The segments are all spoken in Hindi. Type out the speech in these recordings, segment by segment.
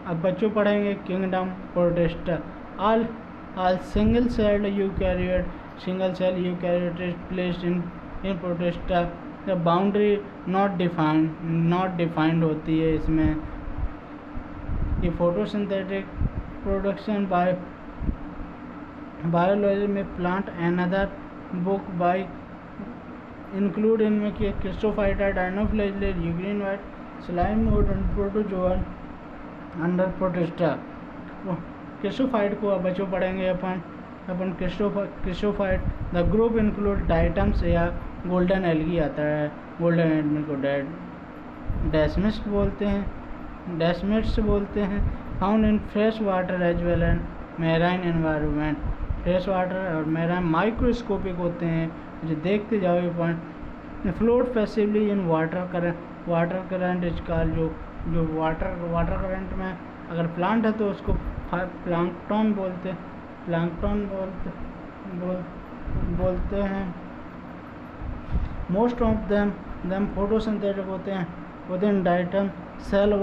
अब बच्चों पढ़ेंगे kingdom protista. All all single cell eukaryote is placed in protista. The boundary not defined होती है इसमें। ये फोटोसिंथेटिक प्रोडक्शन बायोलॉजी में plant another book by include इनमें कि chrysophyta, dinoflagellate, euglenoid, slime mould and protozoa under protista. Chrysophyte को अब बच्चों पढ़ेंगे अपन chrysophyte. The group include diatoms या गोल्डन एल्गी आता है। गोल्डन एल्गी को डेस्मिट्स बोलते हैं। Found in fresh water as well and marine environment. Fresh water और मैराइन माइक्रोस्कोपिक होते हैं, जो देखते जाओ ये point. Float passively in water current is called. जो वाटर करंट में अगर प्लांट है तो उसको प्लांक्टन बोलते हैं। मोस्ट ऑफ देम फोटोसिंथेटिक होते हैं। Within diatom cell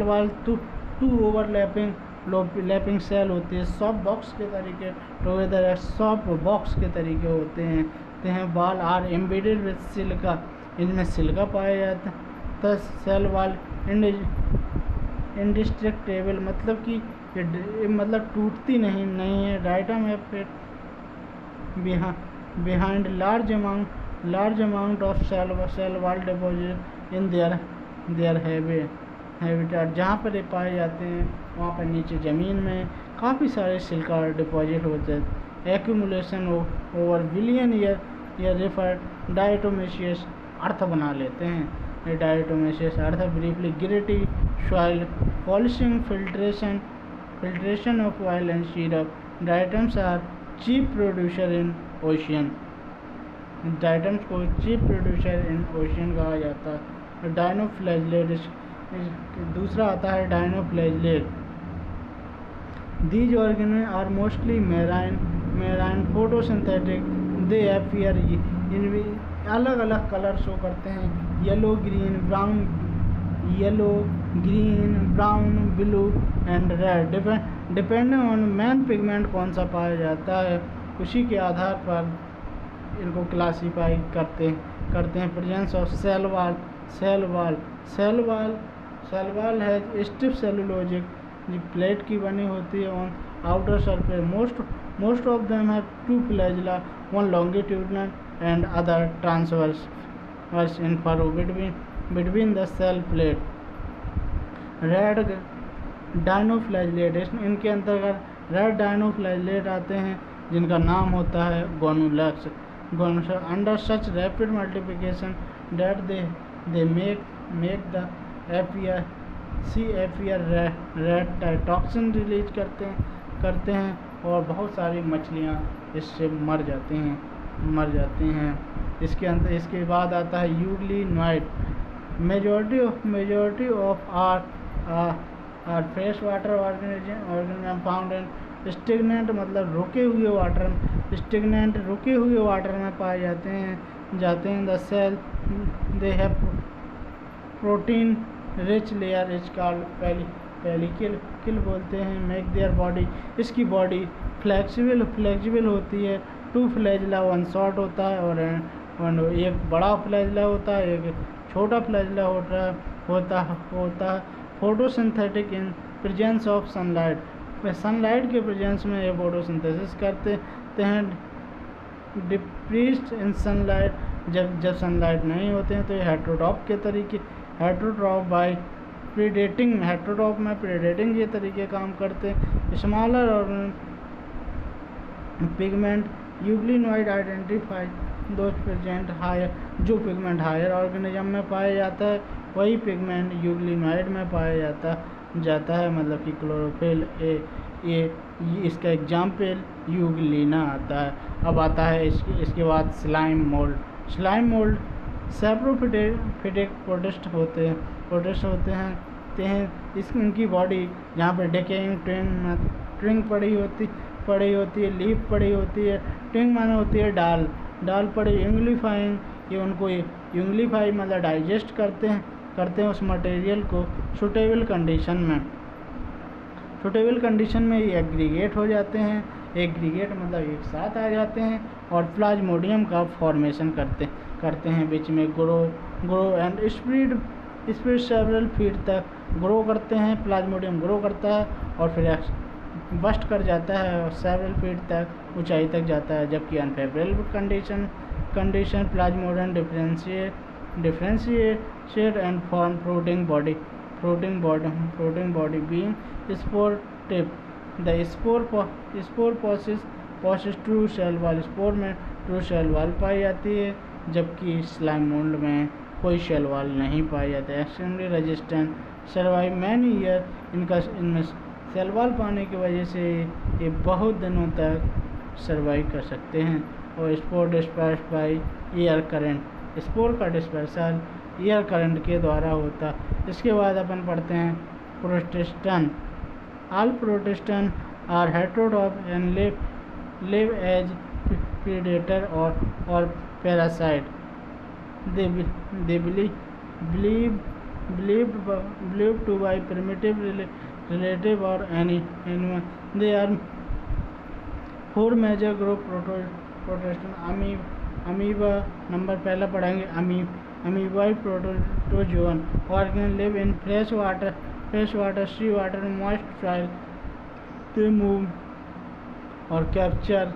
wall two overlapping cell होती है। सॉफ्ट बॉक्स के तरीके टुगेदर सॉफ्ट बॉक्स के तरीके होते हैं। वाल आर एम्बेडेड विद सिलिका। इनमें सिलिका पाया जाता है। सेल वाल इंडिस्ट्रक्टेबल मतलब कि मतलब टूटती नहीं है। डाइटम है फिर behind large amount of cell wall deposit in their habitat. जहाँ पर ये पाए जाते हैं वहाँ पर नीचे ज़मीन में काफ़ी सारे सिलिका डिपॉजिट होते हैं। Accumulation over billion year refer diatomaceous earth बना लेते हैं। Diatomaceous earth briefly gritty soil polishing filtration of oil and syrup. Diatoms are chief producer in ocean. Diatoms को चीप प्रोड्यूसर इन ओशियन कहा जाता है। डायनोफ्लैजेलेट दूसरा आता है dinoflagellate. These organisms are mostly marine photosynthetic. They appear in अलग अलग कलर शो करते हैं। Yellow green brown blue and red. Depending on main pigment कौन सा पाया जाता है उसी के आधार पर इनको क्लासीफाई करते हैं। प्रेजेंस ऑफ सेल वाल है स्टिफ सेलुलोजिक प्लेट की बनी होती है on outer surface. Most of them have two flagella, one longitudinal and other transverse in furrow between the cell plate. Red dinoflagellate, इनके अंतर्गत रेड डायनोफ्लैजिलेट आते हैं जिनका नाम होता है Gonyaulax. Under such rapid multiplication that they make the appear red toxin release करते हैं और बहुत सारी मछलियाँ इससे मर जाती हैं। इसके बाद आता है euglenoid. Majority of are fresh water organism found in stagnant मतलब रुके हुए वाटर में पाए जाते हैं। The cell they have protein rich layer is called pellicle बोलते हैं। मेक देयर बॉडी, इसकी बॉडी फ्लेक्सिबल होती है। टू फ्लैजिला, वन शॉर्ट होता है और एक बड़ा फ्लैजिला होता है, एक छोटा फ्लैजिला होता है। Photosynthetic in presence of sunlight के प्रेजेंस में ये फोटोसिंथेसिस करते हैं। डिप्रीस्ड इन सनलाइट, जब सनलाइट नहीं होते हैं तो ये हेट्रोट्रॉप बाय प्रीडेटिंग। हेट्रोट्रॉप में प्रीडेटिंग ये तरीके काम करते हैं। स्मॉलर और पिगमेंट यूग्लिनोइड आइडेंटिफाई दो प्रेजेंट हायर। जो पिगमेंट हायर ऑर्गेनिज्म में पाया जाता है वही पिगमेंट यूग्लिनोइड में पाया जाता है मतलब कि क्लोरोफिल ये इसका एग्जाम्पल यूग्लिना आता है। अब आता है इसके बाद स्लाइम मोल्ड सैप्रोफिटिक प्रोटिस्ट होते हैं। इनकी बॉडी जहाँ पर डेकेइंग ट्विंग पड़ी होती है, लीफ पड़ी होती है। ट्विंग माने होती है डाल पड़ी। यूंग्लीफाइंग, ये उनको यूंग्लीफाई मतलब डाइजेस्ट करते हैं उस मटेरियल को सूटेबल कंडीशन में। सुटेबल कंडीशन में ये एग्रीगेट हो जाते हैं, एग्रीगेट मतलब एक साथ आ जाते हैं और प्लाज्मोडियम का फॉर्मेशन करते हैं, बीच में grow and spread several feet तक ग्रो करते हैं, प्लाज्मोडियम ग्रो करता है और फिर बस्ट कर जाता है और सेवरल फीट तक ऊंचाई तक जाता है। जबकि unfavourable condition plasmodium differentiate and form floating body being spore tip. The spore process true cell wall, spore में ट्रू सेल वॉल पाई जाती है, जबकि स्लाइम मोल्ड में कोई सेल वॉल नहीं पाई जाती है। Extremely resistant survive many year, इनमें सेल वॉल पाने की वजह से ये बहुत दिनों तक सर्वाइव कर सकते हैं। और spore disperse by air current, spore का डिस्पर्सल एयर करंट के द्वारा होता। इसके बाद अपन पढ़ते हैं protistan. All protistan are heterotroph and live as predator और parasite. They believed to by primitive relative or any animal. They are four major group protistan. Amoeba number पहला पढ़ेंगे, amoeboid protozoan organism live in fresh water sea water moist soil. They move और capture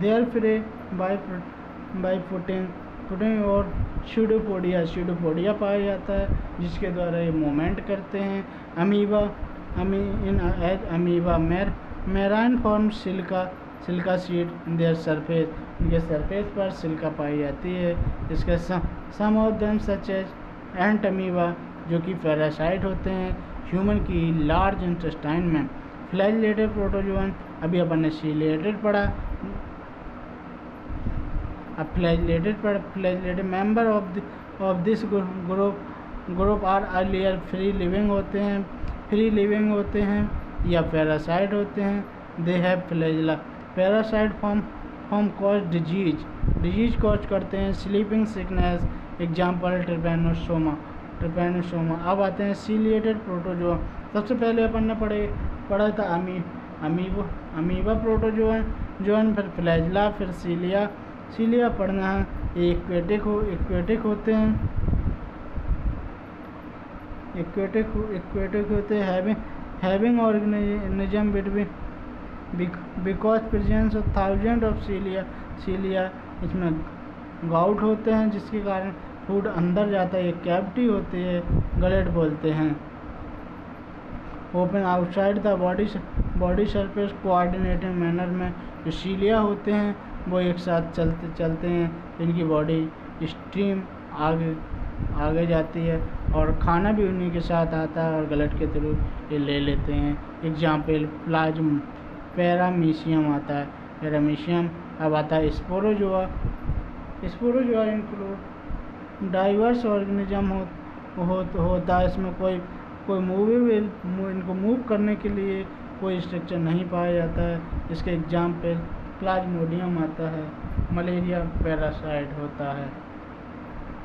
their prey by footing और स्यूडोपोडिया पाया जाता है, जिसके द्वारा ये मूवमेंट करते हैं। Amoeba marine form silica seed their surface, इनके सरफेस पर सिल्का पाई जाती है। इसके some of them such as entamoeba, जो कि पैरासाइट होते हैं ह्यूमन की लार्ज इंटेस्टाइन में। फ्लैजिलेटेड प्रोटोजोन, अभी अपन ने सीलिएटेड पढ़ा, अब flagellated member of this group are earlier free living होते हैं या पैरासाइट होते हैं। They have flagella. Parasite form cause disease cause करते हैं, स्लीपिंग सिकनेस, एग्जाम्पल ट्रिपैनोसोमा। अब आते हैं सीलिएटेड प्रोटोजोआ। सबसे पहले अपन ने पढ़ा था अमीबा प्रोटोजोन, फिर फ्लैजिला, फिर सीलिया पढ़ना है। एक्वेटिक होते हैं, having organism between because presence of thousand of सीलिया। इसमें गाउट होते हैं, जिसके कारण फूड अंदर जाता है। एक कैविटी होती है, गलेट बोलते हैं। Open outside the body surface coordinated manner में। जो सीलिया होते हैं वो एक साथ चलते हैं, इनकी बॉडी स्ट्रीम आगे जाती है और खाना भी उन्हीं के साथ आता है और गलट के थ्रू ये ले लेते हैं। एग्जाम्पल पैरामीशियम आता है, पैरामीशियम। अब आता है स्पोरोजोआ इंक्लूड डाइवर्स ऑर्गेनिज्म होता है। इसमें कोई इनको मूव करने के लिए कोई स्ट्रक्चर नहीं पाया जाता है। इसके एग्जाम्पल प्लाज्मोडियम आता है, मलेरिया पैरासाइट होता है।